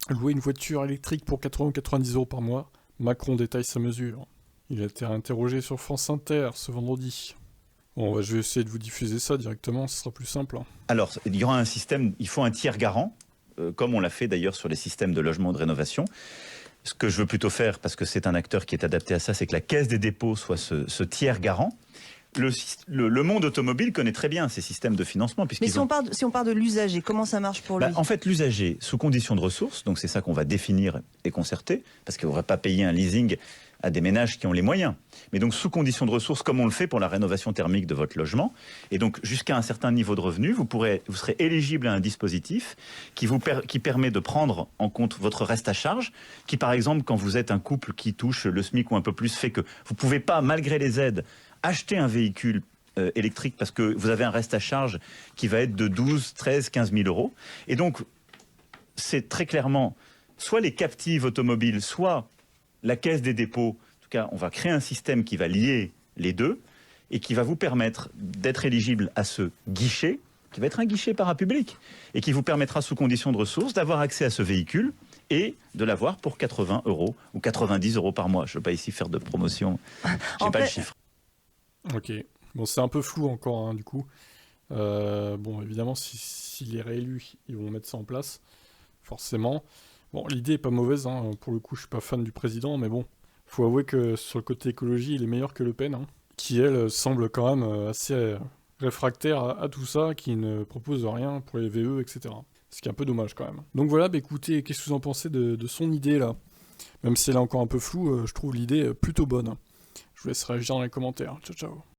Louer une voiture électrique pour 80 ou 90 euros par mois, Macron détaille sa mesure. Il a été interrogé sur France Inter ce vendredi. Bon, je vais essayer de vous diffuser ça directement, ce sera plus simple. Alors, il y aura un système, il faut un tiers garant, comme on l'a fait d'ailleurs sur les systèmes de logement ou de rénovation. Ce que je veux plutôt faire, parce que c'est un acteur qui est adapté à ça, c'est que la Caisse des dépôts soit ce tiers garant. Le monde automobile connaît très bien ces systèmes de financement. Mais si on part de l'usager, comment ça marche pour lui? En fait, l'usager, sous condition de ressources, donc c'est ça qu'on va définir et concerter, parce qu'il ne faudrait pas payer un leasing à des ménages qui ont les moyens. Mais donc sous condition de ressources, comme on le fait pour la rénovation thermique de votre logement, et donc jusqu'à un certain niveau de revenu, vous serez éligible à un dispositif qui permet de prendre en compte votre reste à charge, qui par exemple, quand vous êtes un couple qui touche le SMIC ou un peu plus, fait que vous ne pouvez pas, malgré les aides, acheter un véhicule électrique parce que vous avez un reste à charge qui va être de 12, 13, 15 000 euros. Et donc, c'est très clairement soit les captives automobiles, soit la Caisse des dépôts. En tout cas, on va créer un système qui va lier les deux et qui va vous permettre d'être éligible à ce guichet, qui va être un guichet parapublic, et qui vous permettra, sous condition de ressources, d'avoir accès à ce véhicule et de l'avoir pour 80 euros ou 90 euros par mois. Je ne veux pas ici faire de promotion, je n'ai pas le chiffre. Ok, bon c'est un peu flou encore hein, du coup. Bon évidemment s'il est réélu, ils vont mettre ça en place, forcément. Bon l'idée est pas mauvaise, hein. Pour le coup je suis pas fan du président, mais bon, faut avouer que sur le côté écologie il est meilleur que Le Pen, hein, qui elle semble quand même assez réfractaire à tout ça, qui ne propose rien pour les VE, etc. Ce qui est un peu dommage quand même. Donc voilà, bah écoutez, qu'est-ce que vous en pensez de son idée là? Même si elle est encore un peu floue, je trouve l'idée plutôt bonne. Je vous laisse réagir dans les commentaires. Ciao ciao.